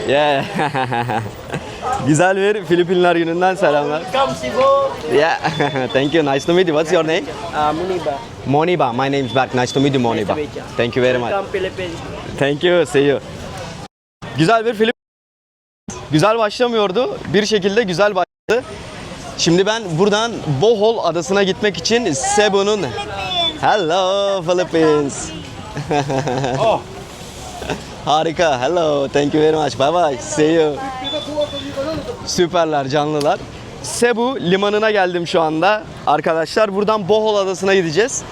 Yeah. Güzel bir Filipinler gününden selamlar. Yeah. Thank you. Nice to meet you. What's your name? Muniba. Moniba. My name is Berk. Nice to meet you, Moniba. Nice to meet you. Thank you very much. Welcome Philippines. Thank you. See you. Güzel bir film. Güzel başlamıyordu. Bir şekilde güzel başladı. Şimdi ben buradan Bohol adasına gitmek için Cebu'nun... Hello Philippines. Oh. Harika. Hello. Thank you very much. Bye bye. See you. Süperler, canlılar. Cebu limanına geldim şu anda. Arkadaşlar buradan Bohol adasına gideceğiz.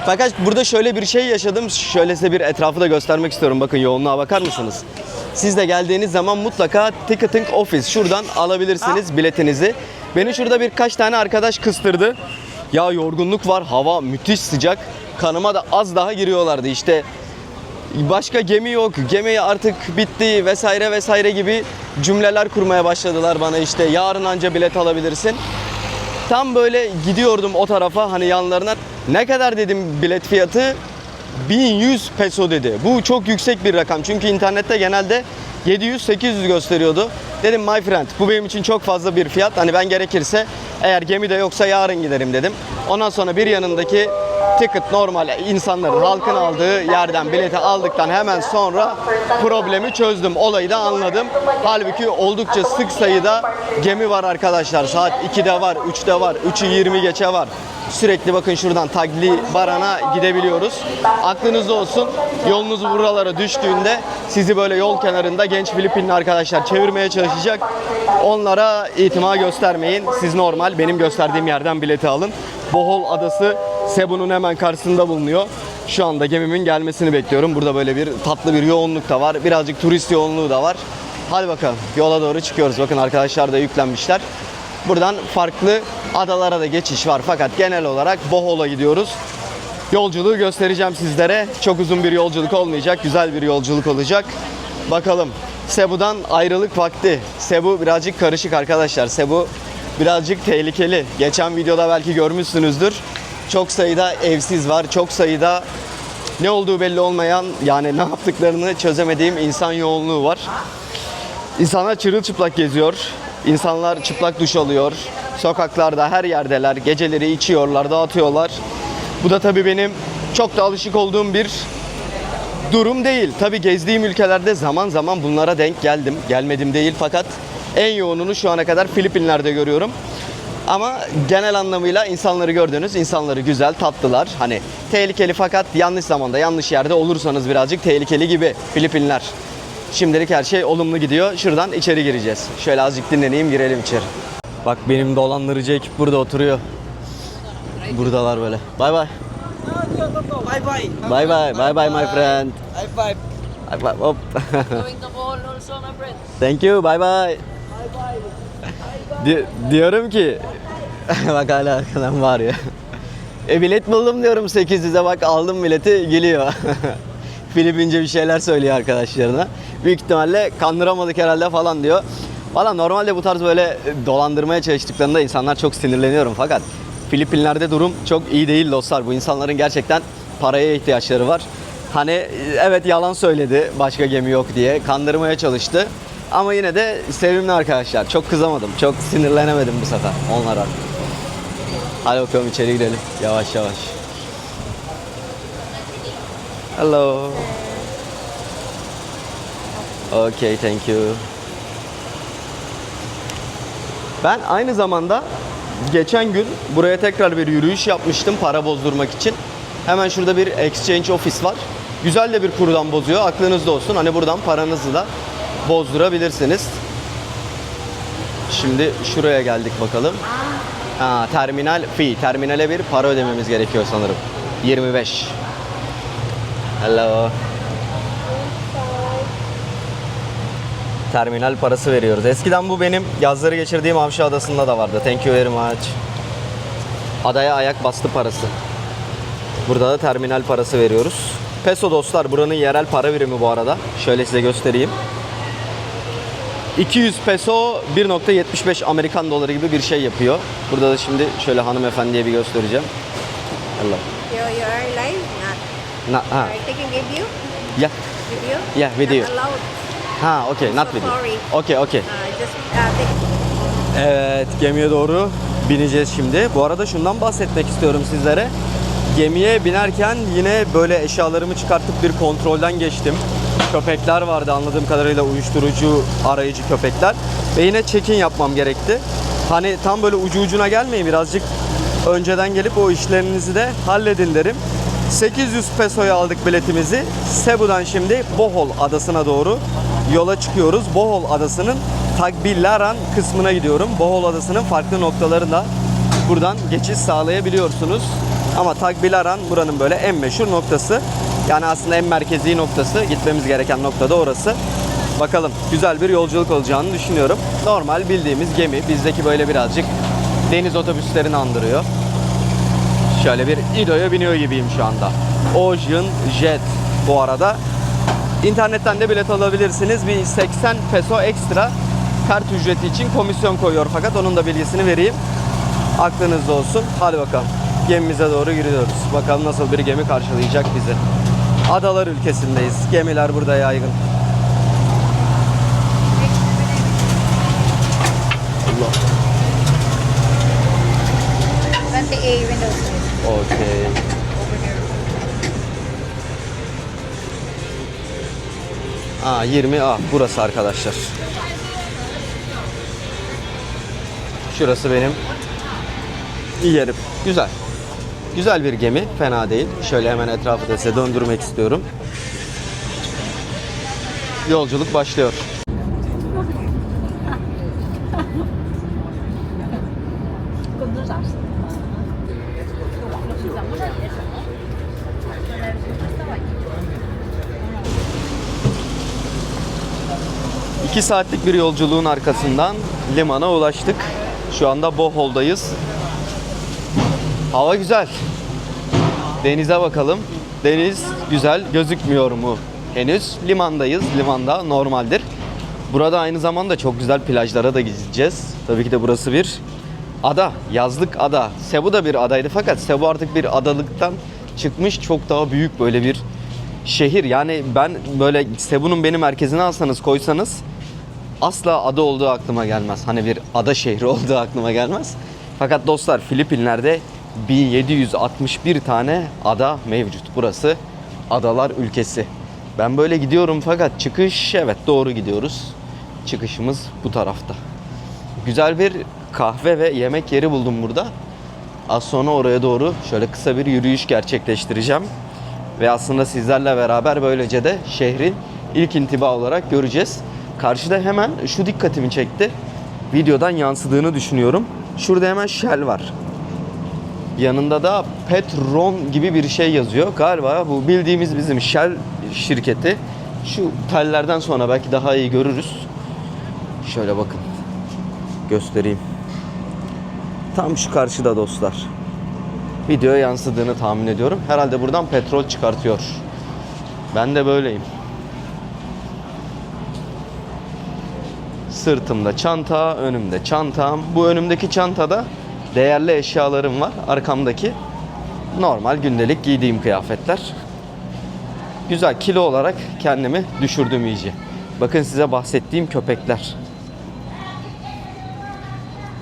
Fakat burada şöyle bir şey yaşadım. Şöyle size bir etrafı da göstermek istiyorum. Bakın yoğunluğa bakar mısınız? Siz de geldiğiniz zaman mutlaka Ticketing Office şuradan alabilirsiniz biletinizi. Beni şurada birkaç tane arkadaş kıstırdı. Ya yorgunluk var, hava müthiş sıcak. Kanıma da az daha giriyorlardı işte. Başka gemi yok, gemi artık bitti vesaire vesaire gibi cümleler kurmaya başladılar bana işte. Yarın anca bilet alabilirsin. Tam böyle gidiyordum o tarafa hani yanlarına. Ne kadar dedim bilet fiyatı? 1100 peso dedi. Bu çok yüksek bir rakam çünkü internette genelde 700-800 gösteriyordu. Dedim my friend bu benim için çok fazla bir fiyat. Hani ben gerekirse eğer gemide yoksa yarın giderim dedim. Ondan sonra bir yanındaki ticket normal insanların halkın aldığı yerden bileti aldıktan hemen sonra problemi çözdüm. Olayı da anladım. Halbuki oldukça sık sayıda gemi var arkadaşlar. Saat 2'de var, 3'te var, 3'ü 20 geçe var. Sürekli bakın şuradan Tagbilaran'a gidebiliyoruz. Aklınızda olsun yolunuz buralara düştüğünde sizi böyle yol kenarında genç Filipinli arkadaşlar çevirmeye çalışacak. Onlara itimat göstermeyin. Siz normal benim gösterdiğim yerden bileti alın. Bohol adası Cebu'nun hemen karşısında bulunuyor. Şu anda gemimin gelmesini bekliyorum. Burada böyle bir tatlı bir yoğunluk da var. Birazcık turist yoğunluğu da var. Hadi bakalım yola doğru çıkıyoruz. Bakın arkadaşlar da yüklenmişler. Buradan farklı adalara da geçiş var. Fakat genel olarak Bohol'a gidiyoruz. Yolculuğu göstereceğim sizlere. Çok uzun bir yolculuk olmayacak. Güzel bir yolculuk olacak. Bakalım. Cebu'dan ayrılık vakti. Cebu birazcık karışık arkadaşlar. Cebu birazcık tehlikeli. Geçen videoda belki görmüşsünüzdür. Çok sayıda evsiz var. Çok sayıda ne olduğu belli olmayan yani ne yaptıklarını çözemediğim insan yoğunluğu var. İnsanlar çırılçıplak geziyor. İnsanlar çıplak duş alıyor. Sokaklarda her yerdeler. Geceleri içiyorlar, dağıtıyorlar. Bu da tabii benim çok da alışık olduğum bir durum değil. Tabii gezdiğim ülkelerde zaman zaman bunlara denk geldim. Gelmedim değil fakat en yoğununu şu ana kadar Filipinler'de görüyorum. Ama genel anlamıyla insanları gördünüz. İnsanları güzel, tatlılar. Hani tehlikeli fakat yanlış zamanda, yanlış yerde olursanız birazcık tehlikeli gibi Filipinler. Şimdilik her şey olumlu gidiyor. Şuradan içeri gireceğiz. Şöyle azıcık dinleneyim, girelim içeri. Bak benim dolandırıcı ekip burada oturuyor. Buradalar böyle. Bye bye. Bye bye. Bye bye. Bye bye my friend. High five. High five. Hop. Going to Bohol also, my friend. Thank you. Bye bye. Diyorum ki bak hala arkadan bağırıyor. Bilet buldum diyorum 800'e bak aldım bileti geliyor. Filipince bir şeyler söylüyor arkadaşlarına. Büyük ihtimalle kandıramadık herhalde falan diyor. Valla normalde bu tarz böyle dolandırmaya çalıştıklarında insanlar çok sinirleniyorum fakat Filipinler'de durum çok iyi değil dostlar. Bu insanların gerçekten paraya ihtiyaçları var. Hani evet yalan söyledi başka gemi yok diye kandırmaya çalıştı. Ama yine de sevimli arkadaşlar. Çok kızamadım. Çok sinirlenemedim bu sefer onlara. Hadi bakalım içeri girelim. Yavaş yavaş. Hello. Okay, thank you. Ben aynı zamanda geçen gün buraya tekrar bir yürüyüş yapmıştım para bozdurmak için. Hemen şurada bir exchange office var. Güzel de bir kurdan bozuyor. Aklınızda olsun. Hani buradan paranızı da bozdurabilirsiniz. Şimdi şuraya geldik bakalım. Terminal fee. Terminale bir para ödememiz gerekiyor sanırım. 25. Hello. Terminal parası veriyoruz. Eskiden bu benim yazları geçirdiğim Avşa Adası'nda da vardı. Thank you very much. Adaya ayak bastı parası. Burada da terminal parası veriyoruz. Peso dostlar buranın yerel para birimi bu arada. Şöyle size göstereyim. 200 peso 1.75 Amerikan doları gibi bir şey yapıyor. Burada da şimdi şöyle hanımefendiye bir göstereceğim. Hello. You are live? Not. Are Are you taking video? Yeah. Video? Yeah, video. Not allowed. Ha, okay, not with Sorry. you. Okay, okay. Just take. Evet, gemiye doğru bineceğiz şimdi. Bu arada şundan bahsetmek istiyorum sizlere. Gemiye binerken yine böyle eşyalarımı çıkartıp bir kontrolden geçtim. Köpekler vardı anladığım kadarıyla, uyuşturucu arayıcı köpekler. Ve yine check-in yapmam gerekti. Hani tam böyle ucu ucuna gelmeyin, birazcık önceden gelip o işlerinizi de halledin derim. 800 pesoya aldık biletimizi. Cebu'dan şimdi Bohol adasına doğru yola çıkıyoruz. Bohol adasının Tagbilaran kısmına gidiyorum. Bohol adasının farklı noktalarında buradan geçiş sağlayabiliyorsunuz. Ama Tagbilaran buranın böyle en meşhur noktası. Yani aslında en merkezi noktası. Gitmemiz gereken nokta da orası. Bakalım, güzel bir yolculuk olacağını düşünüyorum. Normal bildiğimiz gemi. Bizdeki böyle birazcık deniz otobüslerini andırıyor. Şöyle bir İdo'ya biniyor gibiyim şu anda. Ocean Jet bu arada. İnternetten de bilet alabilirsiniz. Bir 80 peso ekstra kart ücreti için komisyon koyuyor, fakat onun da bilgisini vereyim. Aklınızda olsun. Hadi bakalım. Gemimize doğru giriyoruz. Bakalım nasıl bir gemi karşılayacak bizi. Adalar ülkesindeyiz. Gemiler burada yaygın. Allah. 28 windows. Okey. Aa, 20A burası arkadaşlar. Şurası benim yerim. Güzel. Güzel bir gemi. Fena değil. Şöyle hemen etrafı da size döndürmek istiyorum. Yolculuk başlıyor. İki saatlik bir yolculuğun arkasından limana ulaştık. Şu anda Bohol'dayız. Hava güzel. Denize bakalım. Deniz güzel gözükmüyor mu? Henüz limandayız. Limanda normaldir. Burada aynı zamanda çok güzel plajlara da gideceğiz. Tabii ki de burası bir ada. Yazlık ada. Cebu da bir adaydı, fakat Cebu artık bir adalıktan çıkmış, çok daha büyük böyle bir şehir. Yani ben böyle Cebu'nun beni merkezine alsanız, koysanız asla ada olduğu aklıma gelmez. Hani bir ada şehri olduğu aklıma gelmez. Fakat dostlar, Filipinler'de 1761 tane ada mevcut. Burası adalar ülkesi. Ben böyle gidiyorum, fakat çıkış, evet doğru gidiyoruz. Çıkışımız bu tarafta. Güzel bir kahve ve yemek yeri buldum burada. Az sonra oraya doğru şöyle kısa bir yürüyüş gerçekleştireceğim. Ve aslında sizlerle beraber böylece de şehri ilk intiba olarak göreceğiz. Karşıda hemen şu dikkatimi çekti. Videodan yansıdığını düşünüyorum. Şurada hemen Shell var. Yanında da Petron gibi bir şey yazıyor. Galiba bu bildiğimiz bizim Shell şirketi. Şu tellerden sonra belki daha iyi görürüz. Şöyle bakın. Göstereyim. Tam şu karşıda dostlar. Videoya yansıdığını tahmin ediyorum. Herhalde buradan petrol çıkartıyor. Ben de böyleyim. Sırtımda çanta, önümde çantam. Bu önümdeki çantada değerli eşyalarım var. Arkamdaki normal gündelik giydiğim kıyafetler. Güzel, kilo olarak kendimi düşürdüm iyice. Bakın size bahsettiğim köpekler.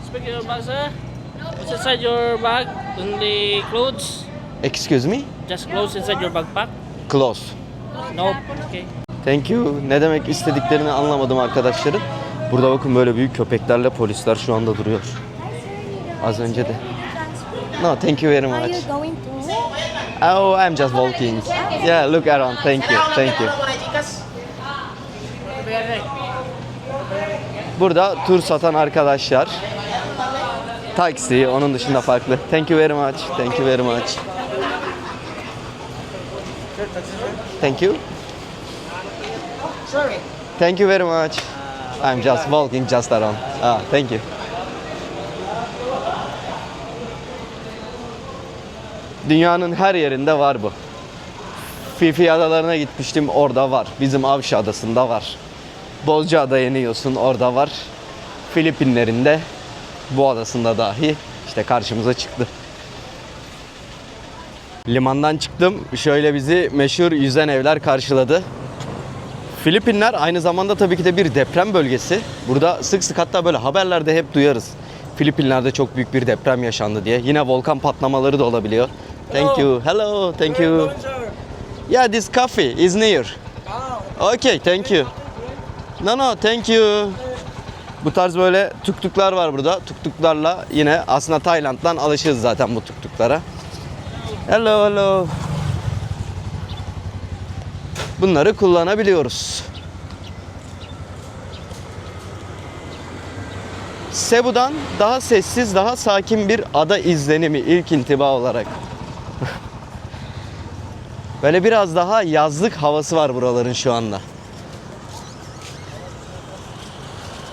Speak your bag, sir. What's inside your bag? Only clothes? Excuse me? Just clothes inside your backpack? Close. No. Okay. Thank you. Ne demek istediklerini anlamadım arkadaşların. Burada bakın böyle büyük köpeklerle polisler şu anda duruyor. Az önce de. No, thank you very Are much. you going to? Oh, I'm just walking. Yeah, look around. Thank you. Thank you. Burada tur satan arkadaşlar. Taksi, onun dışında farklı. Thank you very much. Thank you very much. Thank you. Sorry. Thank you very much. I'm just walking just around. Ah, thank you. Dünyanın her yerinde var bu. Fifi adalarına gitmiştim, orada var. Bizim Avşa adasında var. Bozcaada'ya iniyorsun, orada var. Filipinler'in bu adasında dahi işte karşımıza çıktı. Limandan çıktım. Şöyle bizi meşhur yüzen evler karşıladı. Filipinler aynı zamanda tabii ki de bir deprem bölgesi. Burada sık sık hatta böyle haberlerde hep duyarız. Filipinler'de çok büyük bir deprem yaşandı diye. Yine volkan patlamaları da olabiliyor. Thank you. Hello. Thank you. Yeah, this coffee is near. Okay, thank you. No, thank you. Bu tarz böyle tuktuklar var burada. Tuktuklarla yine aslında Tayland'dan alışığız zaten bu tuktuklara. Hello. Bunları kullanabiliyoruz. Cebu'dan daha sessiz, daha sakin bir ada izlenimi ilk intiba olarak. Böyle biraz daha yazlık havası var buraların şu anda.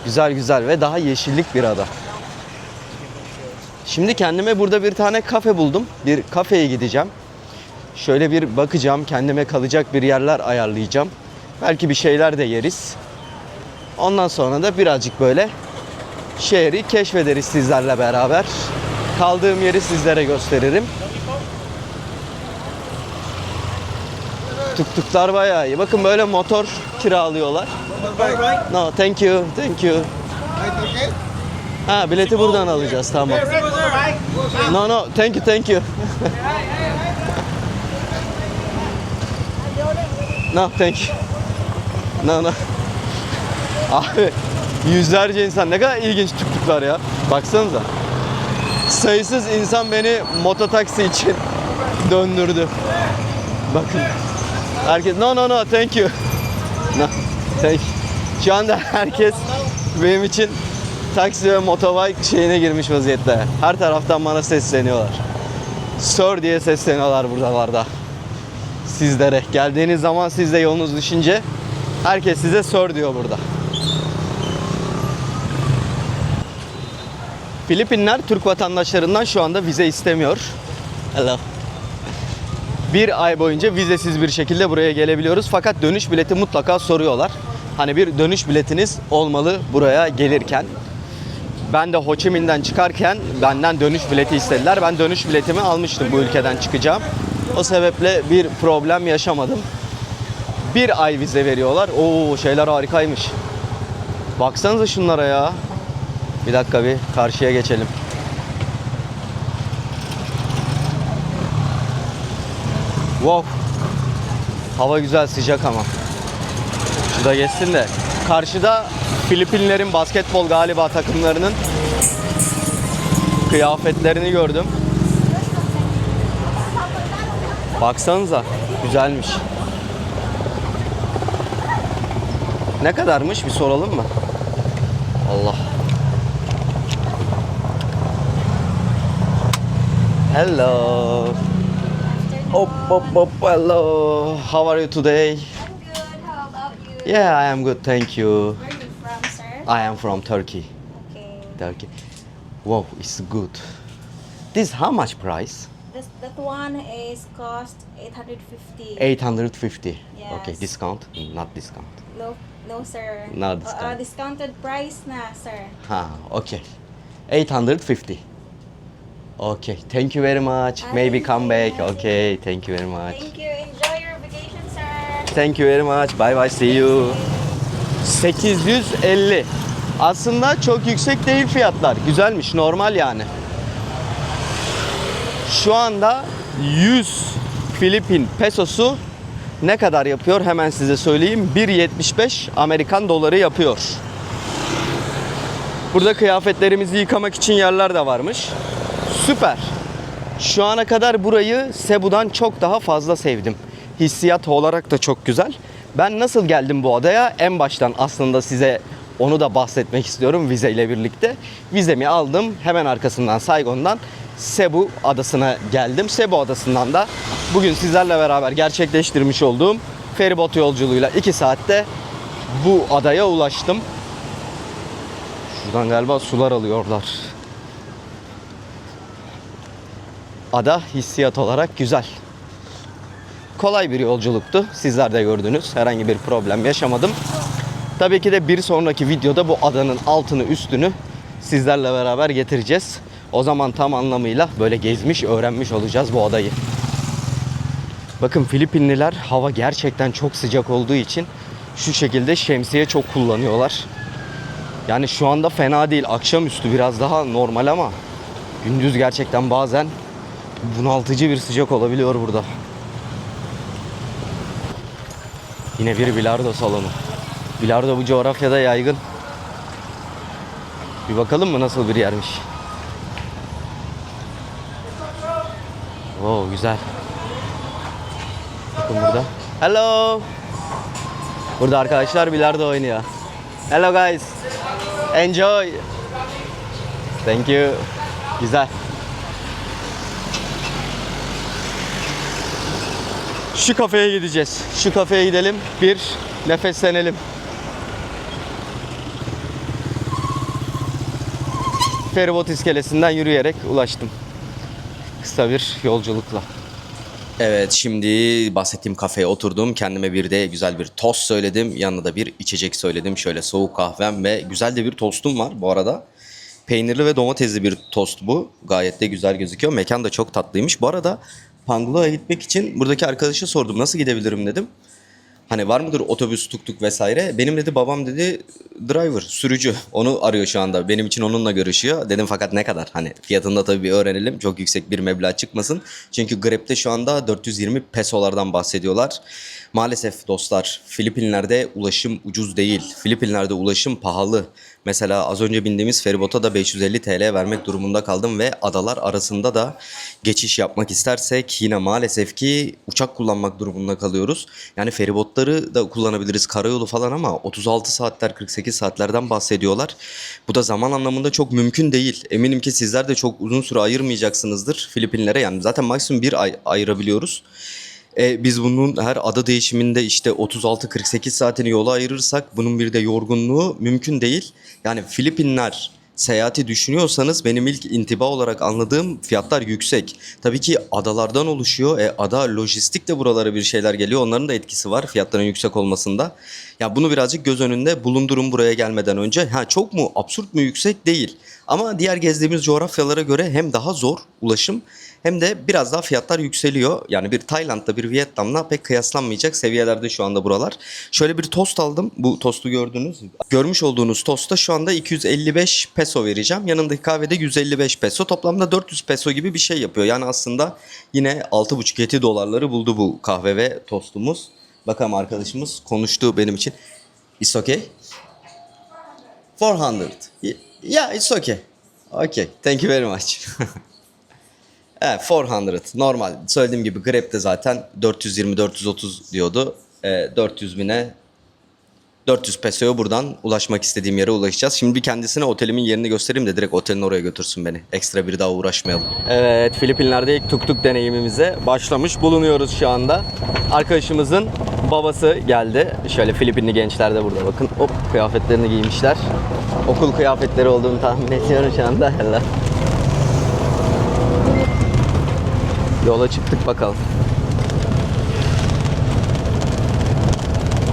Güzel ve daha yeşillik bir ada. Şimdi kendime burada bir tane kafe buldum. Bir kafeye gideceğim. Şöyle bir bakacağım, kendime kalacak bir yerler ayarlayacağım. Belki bir şeyler de yeriz. Ondan sonra da birazcık böyle şehri keşfederiz sizlerle beraber. Kaldığım yeri sizlere gösteririm. Tuktuklar bayağı iyi. Bakın böyle motor kiralıyorlar. No, thank you. Ha, bileti buradan alacağız, tamam. No, thank you. No, thank you. No. Abi yüzlerce insan, ne kadar ilginç tuktuklar ya. Baksanıza. Sayısız insan beni mototaksi için döndürdü. Bakın. Herkes no, thank you. No, thank you. Şu anda herkes benim için taksi ve motobike şeyine girmiş vaziyette. Her taraftan bana sesleniyorlar. Sir diye sesleniyorlar buralarda. Sizlere. Geldiğiniz zaman siz de yolunuz düşünce herkes size sir diyor burada. Filipinler Türk vatandaşlarından şu anda vize istemiyor. Hello. Bir ay boyunca vizesiz bir şekilde buraya gelebiliyoruz. Fakat dönüş bileti mutlaka soruyorlar. Hani bir dönüş biletiniz olmalı buraya gelirken. Ben de Ho Chi Minh'den çıkarken benden dönüş bileti istediler. Ben dönüş biletimi almıştım bu ülkeden çıkacağım. O sebeple bir problem yaşamadım. Bir ay vize veriyorlar. Oo, şeyler harikaymış. Baksanıza şunlara ya. Bir dakika, bir karşıya geçelim. Wow. Hava güzel, sıcak ama. Şu da geçsin de. Karşıda Filipinlerin basketbol galiba takımlarının kıyafetlerini gördüm. Baksanıza, güzelmiş. Ne kadarmış bir soralım mı? Allah. Hello. Hop, hello. How are you today? I'm good. How about you? Yeah, I am good, thank you. Where are you from, sir? I am from Turkey. Okay. Turkey. Wow, it's good. This how much price? That one is cost 850. 850. Yes. Okay, discount? Not discount. No, sir. No discount. Discounted price na, sir. Ha, okay. 850. Okay, thank you very much. Maybe come back. Okay, thank you very much. Thank you. Enjoy your vacation, sir. Thank you very much. Bye bye. See you. 850. Aslında çok yüksek değil fiyatlar. Güzelmiş, normal yani. Şu anda 100 Filipin pesosu ne kadar yapıyor? Hemen size söyleyeyim. 1.75 Amerikan doları yapıyor. Burada kıyafetlerimizi yıkamak için yerler de varmış. Süper. Şu ana kadar burayı Cebu'dan çok daha fazla sevdim. Hissiyat olarak da çok güzel. Ben nasıl geldim bu adaya? En baştan aslında size onu da bahsetmek istiyorum vizeyle birlikte. Vizemi aldım. Hemen arkasından Saigon'dan Cebu adasına geldim. Cebu adasından da bugün sizlerle beraber gerçekleştirmiş olduğum feribot yolculuğuyla 2 saatte bu adaya ulaştım. Şuradan galiba sular alıyorlar. Ada hissiyat olarak güzel. Kolay bir yolculuktu. Sizler de gördünüz. Herhangi bir problem yaşamadım. Tabii ki de bir sonraki videoda bu adanın altını üstünü sizlerle beraber getireceğiz. O zaman tam anlamıyla böyle gezmiş, öğrenmiş olacağız bu adayı. Bakın Filipinliler hava gerçekten çok sıcak olduğu için Şu şekilde şemsiye çok kullanıyorlar. Yani şu anda fena değil. Akşamüstü biraz daha normal ama gündüz gerçekten bazen bunaltıcı bir sıcak olabiliyor burada. Yine bir bilardo salonu. Bilardo bu coğrafyada yaygın. Bir bakalım mı nasıl bir yermiş. Wow, güzel. Bakın burada. Hello. Burada arkadaşlar bilardo oynuyor. Hello guys. Enjoy. Thank you. Güzel. Şu kafeye gideceğiz. Şu kafeye gidelim. Bir nefeslenelim. Feribot iskelesinden yürüyerek ulaştım. Kısa bir yolculukla. Evet, şimdi bahsettiğim kafeye oturdum. Kendime bir de güzel bir tost söyledim. Yanına da bir içecek söyledim. Şöyle soğuk kahvem ve güzel de bir tostum var bu arada. Peynirli ve domatesli bir tost bu. Gayet de güzel gözüküyor. Mekan da çok tatlıymış. Bu arada Panglo'ya gitmek için buradaki arkadaşa sordum. Nasıl gidebilirim dedim. Hani var mıdır otobüs, tuk vesaire? Benim dedi babam dedi driver, sürücü. Onu arıyor şu anda. Benim için onunla görüşüyor. Dedim fakat ne kadar? Hani fiyatını da tabii bir öğrenelim. Çok yüksek bir meblağ çıkmasın. Çünkü Grab'de şu anda 420 pesolardan bahsediyorlar. Maalesef dostlar, Filipinler'de ulaşım ucuz değil. Filipinler'de ulaşım pahalı. Mesela az önce bindiğimiz feribota da 550 TL vermek durumunda kaldım ve adalar arasında da geçiş yapmak istersek yine maalesef ki uçak kullanmak durumunda kalıyoruz. Yani feribotları da kullanabiliriz, karayolu falan, ama 36 saatler 48 saatlerden bahsediyorlar. Bu da zaman anlamında çok mümkün değil. Eminim ki sizler de çok uzun süre ayırmayacaksınızdır Filipinlere. Yani zaten maksimum bir ay ayırabiliyoruz. Biz bunun her ada değişiminde işte 36-48 saatini yola ayırırsak bunun bir de yorgunluğu mümkün değil. Yani Filipinler seyahati düşünüyorsanız benim ilk intiba olarak anladığım fiyatlar yüksek. Tabii ki adalardan oluşuyor. Ada lojistik de buralara bir şeyler geliyor. Onların da etkisi var fiyatların yüksek olmasında. Ya bunu birazcık göz önünde bulundurun buraya gelmeden önce. Çok mu absürt mu yüksek değil. Ama diğer gezdiğimiz coğrafyalara göre hem daha zor ulaşım hem de biraz daha fiyatlar yükseliyor. Yani bir Tayland'da bir Vietnam'la pek kıyaslanmayacak seviyelerde şu anda buralar. Şöyle bir tost aldım. Bu tostu gördünüz. Görmüş olduğunuz tosta şu anda 255 peso vereceğim. Yanındaki kahvede 155 peso. Toplamda 400 peso gibi bir şey yapıyor. Yani aslında yine 6,5-7 dolarları buldu bu kahve ve tostumuz. Bakalım arkadaşımız konuştu benim için. It's okay? 400. Yeah, it's okay. Okay, thank you very much. Evet, 400 normal. Söylediğim gibi Grab'de zaten 420-430 diyordu. 400 bine 400 pesoya buradan ulaşmak istediğim yere ulaşacağız. Şimdi bir kendisine otelimin yerini göstereyim de direkt otelin oraya götürsün beni. Ekstra bir daha uğraşmayalım. Evet, Filipinler'de ilk tuk deneyimimize başlamış bulunuyoruz şu anda. Arkadaşımızın babası geldi. Şöyle Filipinli gençler de burada, bakın. Hop, kıyafetlerini giymişler. Okul kıyafetleri olduğunu tahmin ediyorum şu anda. Yola çıktık bakalım.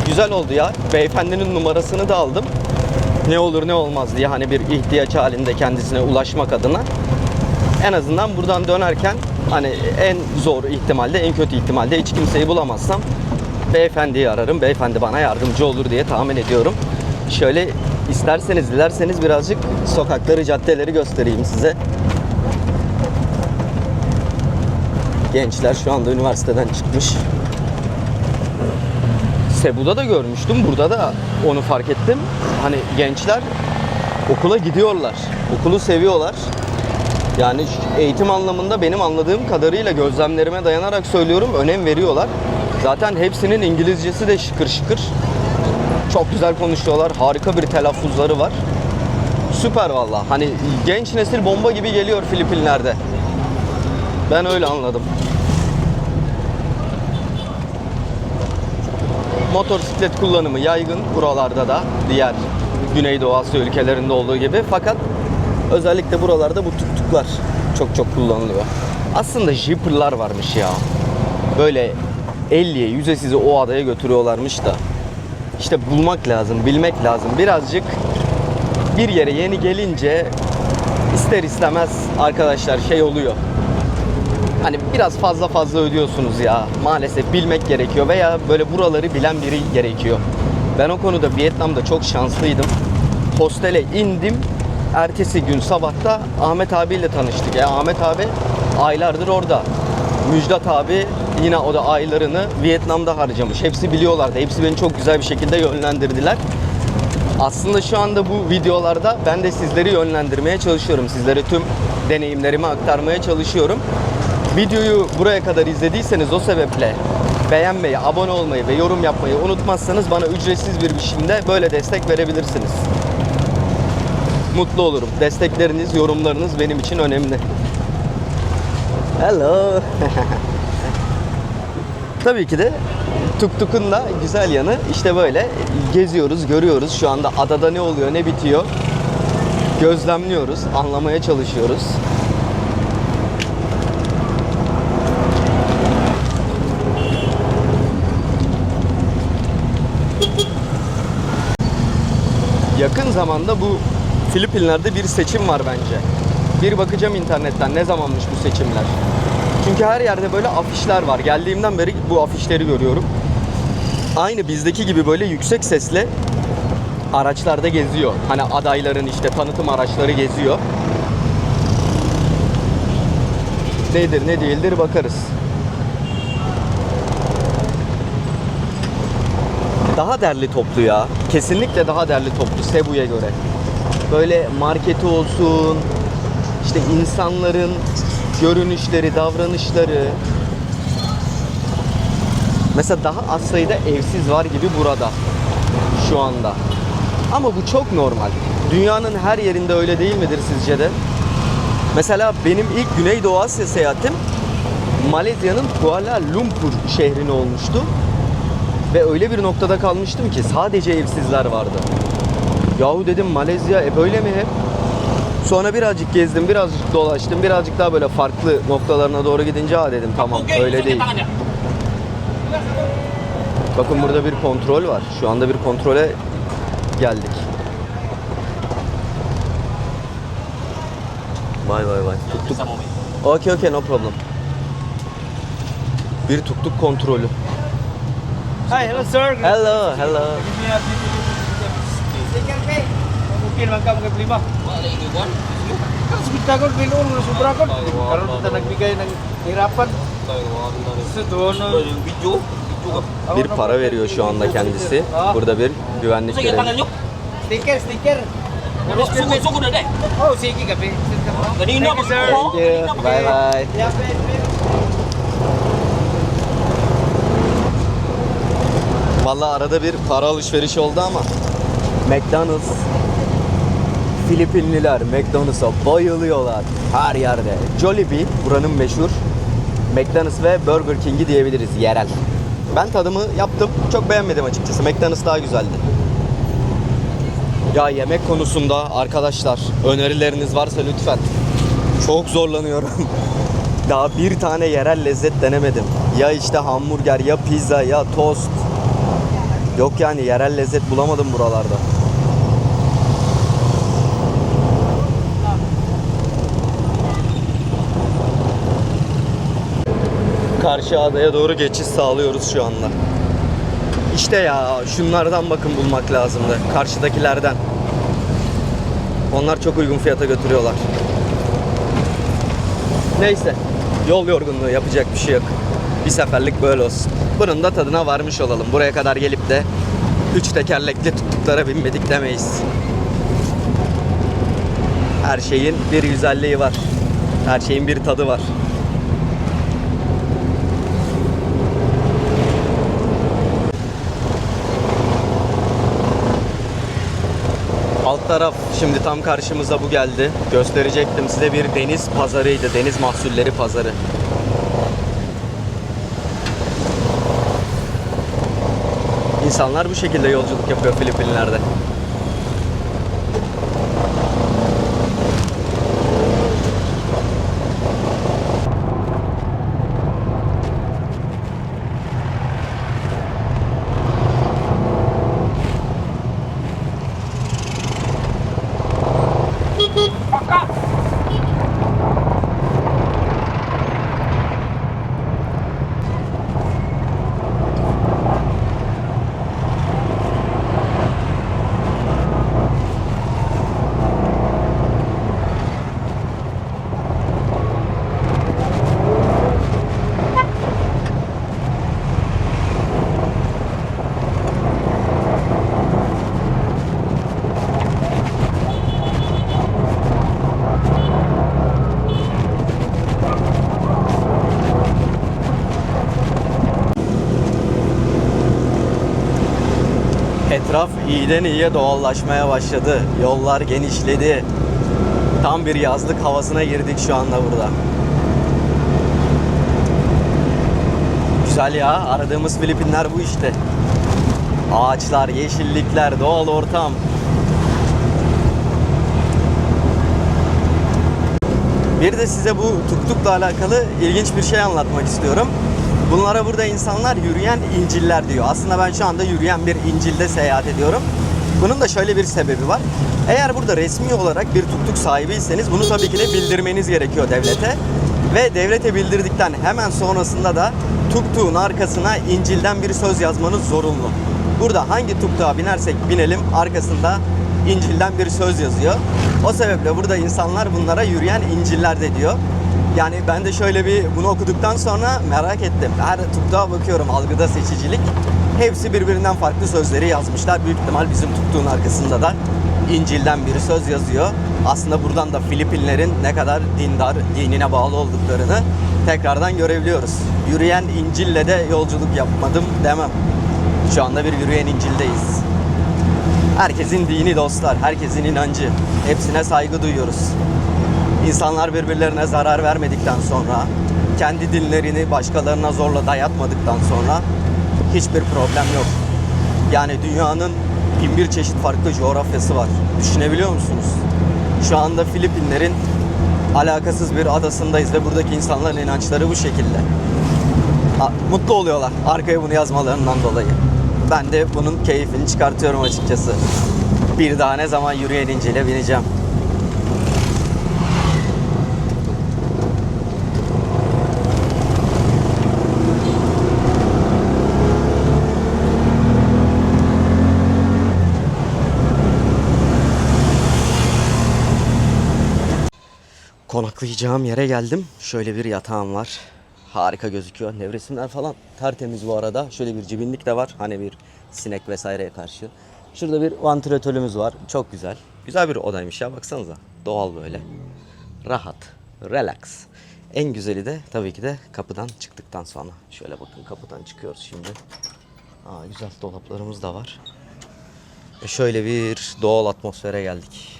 Güzel oldu ya. Beyefendinin numarasını da aldım. Ne olur ne olmaz diye, hani bir ihtiyaç halinde kendisine ulaşmak adına. En azından buradan dönerken hani en zor ihtimalde, en kötü ihtimalde hiç kimseyi bulamazsam beyefendiyi ararım. Beyefendi bana yardımcı olur diye tahmin ediyorum. Şöyle isterseniz, dilerseniz birazcık sokakları, caddeleri göstereyim size. Gençler şu anda üniversiteden çıkmış. Cebu'da da görmüştüm. Burada da onu fark ettim. Hani gençler okula gidiyorlar. Okulu seviyorlar. Yani eğitim anlamında benim anladığım kadarıyla, gözlemlerime dayanarak söylüyorum, önem veriyorlar. Zaten hepsinin İngilizcesi de şıkır şıkır. Çok güzel konuşuyorlar. Harika bir telaffuzları var. Süper valla. Hani genç nesil bomba gibi geliyor Filipinler'de. Ben öyle anladım. Motosiklet kullanımı yaygın buralarda da, diğer Güneydoğu Asya ülkelerinde olduğu gibi. Fakat özellikle buralarda bu tuk-tuklar çok kullanılıyor. Aslında jipper'lar varmış ya. Böyle 50'ye 100'e sizi o adaya götürüyorlarmış da. İşte bulmak lazım, bilmek lazım. Birazcık bir yere yeni gelince ister istemez arkadaşlar şey oluyor. Hani biraz fazla ödüyorsunuz ya. Maalesef bilmek gerekiyor veya böyle buraları bilen biri gerekiyor. Ben o konuda Vietnam'da çok şanslıydım. Hostele indim. Ertesi gün sabahta Ahmet abiyle tanıştık. Ya Ahmet abi aylardır orada. Müjdat abi yine o da aylarını Vietnam'da harcamış. Hepsi biliyorlardı. Hepsi beni çok güzel bir şekilde yönlendirdiler. Aslında şu anda bu videolarda ben de sizleri yönlendirmeye çalışıyorum. Sizlere tüm deneyimlerimi aktarmaya çalışıyorum. Videoyu buraya kadar izlediyseniz o sebeple beğenmeyi, abone olmayı ve yorum yapmayı unutmazsanız bana ücretsiz bir biçimde böyle destek verebilirsiniz. Mutlu olurum. Destekleriniz, yorumlarınız benim için önemli. Hello. Tabii ki de tuk-tuk'un da güzel yanı işte böyle geziyoruz, görüyoruz. Şu anda adada ne oluyor, ne bitiyor gözlemliyoruz, anlamaya çalışıyoruz. Yakın zamanda bu Filipinler'de bir seçim var bence. Bir bakacağım internetten ne zamanmış bu seçimler. Çünkü her yerde böyle afişler var. Geldiğimden beri bu afişleri görüyorum. Aynı bizdeki gibi böyle yüksek sesle araçlarda geziyor. Hani adayların işte tanıtım araçları geziyor. Nedir ne değildir bakarız. Daha derli toplu ya. Kesinlikle daha derli toplu Cebu'ya göre. Böyle marketi olsun, işte insanların görünüşleri, davranışları. Mesela daha az sayıda evsiz var gibi burada şu anda. Ama bu çok normal. Dünyanın her yerinde öyle değil midir sizce de? Mesela benim ilk Güneydoğu Asya seyahatim Malezya'nın Kuala Lumpur şehrine olmuştu. Ve öyle bir noktada kalmıştım ki sadece evsizler vardı. Yahu dedim Malezya böyle mi hep? Sonra birazcık gezdim, birazcık dolaştım, birazcık daha böyle farklı noktalarına doğru gidince dedim tamam öyle değil. Bakın burada bir kontrol var. Şu anda bir kontrole geldik. Vay vay vay. Tuk tuk. Okay, no problem. Bir tuk tuk kontrolü. Hi, hello sir. Hello, hello. Mungkin man ka mga lima. Kita ko binuon na sobra ko. Karon kita nagbigay ng hirapan. Sa doon video. Bir para veriyor şu anda kendisi. Burada bir güvenlik görevlisi. Sticker. Sugod na deh. Oh, sige gabi. Kanina Thank you, sir. Thank you. Bye bye. Vallahi arada bir para alışverişi oldu ama McDonald's, Filipinliler McDonald's'a bayılıyorlar her yerde. Jollibee buranın meşhur McDonald's ve Burger King'i diyebiliriz yerel. Ben tadımı yaptım. Çok beğenmedim açıkçası. McDonald's daha güzeldi. Ya yemek konusunda arkadaşlar önerileriniz varsa lütfen. Çok zorlanıyorum. Daha bir tane yerel lezzet denemedim. Ya işte hamburger, ya pizza, ya tost. Yok yani yerel lezzet bulamadım buralarda. Karşı adaya doğru geçiş sağlıyoruz şu anda. İşte ya şunlardan bakın bulmak lazımdı. Karşıdakilerden. Onlar çok uygun fiyata götürüyorlar. Neyse. Yol yorgunluğu yapacak bir şey yok. Bir seferlik böyle olsun. Bunun da tadına varmış olalım. Buraya kadar gelip de 3 tekerlekli tuk-tuklara binmedik demeyiz. Her şeyin bir güzelliği var. Her şeyin bir tadı var. Alt taraf şimdi tam karşımıza bu geldi. Gösterecektim size bir deniz pazarıydı. Deniz mahsulleri pazarı. İnsanlar bu şekilde yolculuk yapıyor Filipinler'de. iyiden iyiye doğallaşmaya başladı. Yollar genişledi. Tam bir yazlık havasına girdik şu anda burada. Güzel ya, aradığımız Filipinler bu işte. Ağaçlar, yeşillikler, doğal ortam. Bir de size bu tuk-tukla alakalı ilginç bir şey anlatmak istiyorum. Bunlara burada insanlar yürüyen İnciller diyor. Aslında ben şu anda yürüyen bir İncil'de seyahat ediyorum. Bunun da şöyle bir sebebi var. Eğer burada resmi olarak bir tuk-tuk sahibiyseniz bunu tabii ki de bildirmeniz gerekiyor devlete. Ve devlete bildirdikten hemen sonrasında da tuk-tuk'un arkasına İncil'den bir söz yazmanız zorunlu. Burada hangi tuk-tuk'a binersek binelim arkasında İncil'den bir söz yazıyor. O sebeple burada insanlar bunlara yürüyen İnciller de diyor. Yani ben de şöyle bir bunu okuduktan sonra merak ettim. Her tuk-tuk'a bakıyorum, algıda seçicilik. Hepsi birbirinden farklı sözleri yazmışlar. Büyük ihtimal bizim tuk-tuk'un arkasında da İncil'den bir söz yazıyor. Aslında buradan da Filipinlerin ne kadar dindar, dinine bağlı olduklarını tekrardan görebiliyoruz. Yürüyen İncil'le de yolculuk yapmadım demem. Şu anda bir yürüyen İncil'deyiz. Herkesin dini dostlar, herkesin inancı. Hepsine saygı duyuyoruz. İnsanlar birbirlerine zarar vermedikten sonra, kendi dinlerini başkalarına zorla dayatmadıktan sonra hiçbir problem yok. Yani dünyanın 1001 çeşit farklı coğrafyası var. Düşünebiliyor musunuz? Şu anda Filipinlerin alakasız bir adasındayız ve buradaki insanların inançları bu şekilde. Mutlu oluyorlar arkaya bunu yazmalarından dolayı. Ben de bunun keyfini çıkartıyorum açıkçası. Bir daha ne zaman yürüyen İncil'e bineceğim. Konaklayacağım yere geldim. Şöyle bir yatağım var. Harika gözüküyor. Nevresimler falan tertemiz bu arada. Şöyle bir cibinlik de var. Hani bir sinek vesaireye karşı. Şurada bir vantilatörümüz var. Çok güzel. Güzel bir odaymış ya, baksanıza. Doğal böyle. Rahat. Relax. En güzeli de tabii ki de kapıdan çıktıktan sonra. Şöyle bakın, kapıdan çıkıyoruz şimdi. Güzel dolaplarımız da var. Şöyle bir doğal atmosfere geldik.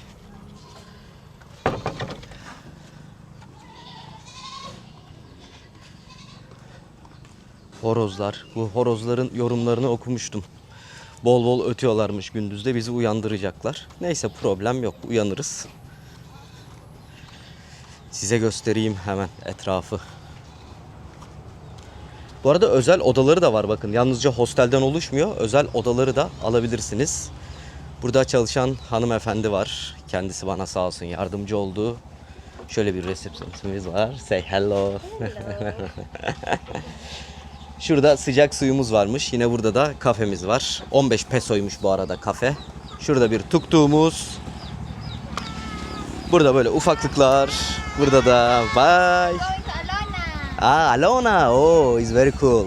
Horozlar. Bu horozların yorumlarını okumuştum. Bol bol ötüyorlarmış gündüzde, bizi uyandıracaklar. Neyse, problem yok, uyanırız. Size göstereyim hemen etrafı. Bu arada özel odaları da var bakın. Yalnızca hostelden oluşmuyor. Özel odaları da alabilirsiniz. Burada çalışan hanımefendi var. Kendisi bana sağ olsun yardımcı oldu. Şöyle bir resepsiyonistimiz var. Say hello. Şurada sıcak suyumuz varmış. Yine burada da kafemiz var. 15 pesoymuş bu arada kafe. Şurada bir tuk-tuğumuz. Burada böyle ufaklıklar. Burada da bye. Alona. Oh, it's very cool.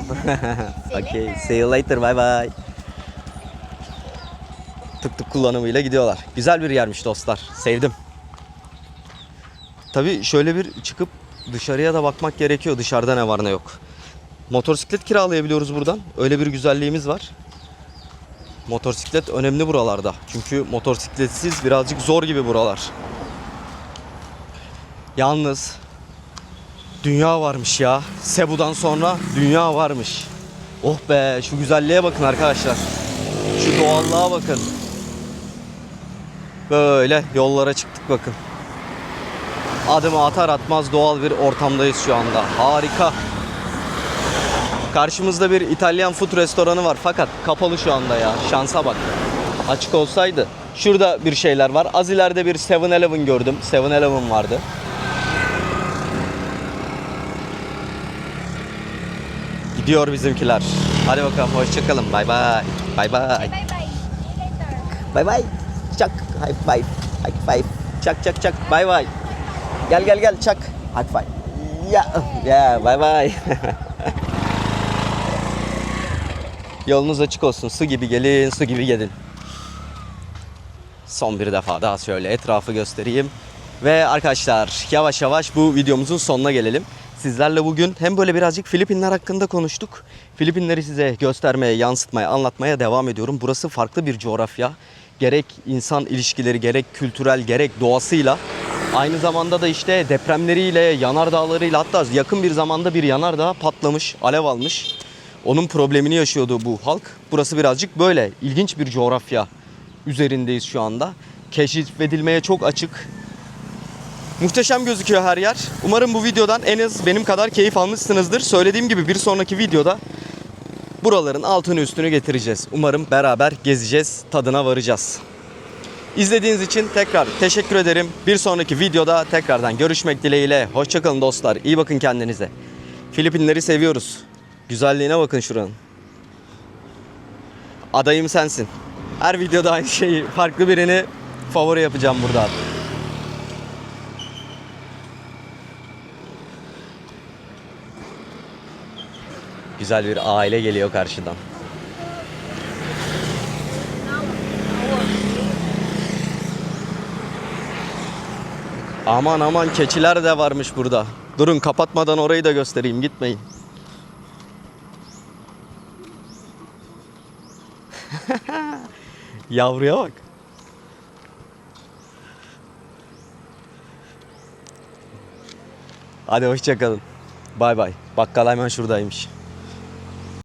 Okay, see you later. Bye bye. Tuk-tuk kullanımıyla gidiyorlar. Güzel bir yermiş dostlar. Sevdim. Tabii şöyle bir çıkıp dışarıya da bakmak gerekiyor. Dışarıda ne var ne yok. Motosiklet kiralayabiliyoruz buradan. Öyle bir güzelliğimiz var. Motosiklet önemli buralarda. Çünkü motosikletsiz birazcık zor gibi buralar. Yalnız dünya varmış ya. Cebu'dan sonra dünya varmış. Oh be, şu güzelliğe bakın arkadaşlar. Şu doğallığa bakın. Böyle yollara çıktık bakın. Adımı atar atmaz doğal bir ortamdayız şu anda. Harika. Karşımızda bir İtalyan food restoranı var fakat kapalı şu anda ya. Şansa bak. Açık olsaydı. Şurada bir şeyler var. Az ileride bir 7-Eleven gördüm. 7-Eleven vardı. Gidiyor bizimkiler. Hadi bakalım, hoşçakalın. Bye bye. Bye bye. Bye bye. See you later. Bye bye. Çak. High five. High five. Çak çak çak. Bye bye. Gel çak. High five. Yeah. Bye bye. Yolunuz açık olsun. Su gibi gelin, su gibi gidin. Son bir defa daha şöyle etrafı göstereyim. Ve arkadaşlar yavaş yavaş bu videomuzun sonuna gelelim. Sizlerle bugün hem böyle birazcık Filipinler hakkında konuştuk. Filipinleri size göstermeye, yansıtmaya, anlatmaya devam ediyorum. Burası farklı bir coğrafya. Gerek insan ilişkileri, gerek kültürel, gerek doğasıyla. Aynı zamanda da işte depremleriyle, yanardağlarıyla, hatta yakın bir zamanda bir yanardağ patlamış, alev almış. Onun problemini yaşıyordu bu halk. Burası birazcık böyle ilginç bir coğrafya üzerindeyiz şu anda. Keşfedilmeye çok açık. Muhteşem gözüküyor her yer. Umarım bu videodan en az benim kadar keyif almışsınızdır. Söylediğim gibi bir sonraki videoda buraların altını üstünü getireceğiz. Umarım beraber gezeceğiz, tadına varacağız. İzlediğiniz için tekrar teşekkür ederim. Bir sonraki videoda tekrardan görüşmek dileğiyle. Hoşçakalın dostlar. İyi bakın kendinize. Filipinleri seviyoruz. Güzelliğine bakın şuranın. Adayım sensin. Her videoda aynı şeyi, farklı birini favori yapacağım burada. Güzel bir aile geliyor karşıdan. Aman aman, keçiler de varmış burada. Durun, kapatmadan orayı da göstereyim, gitmeyin. Yavruya bak. Hadi hoşça kalın. Bay bay. Bakkal hemen şuradaymış.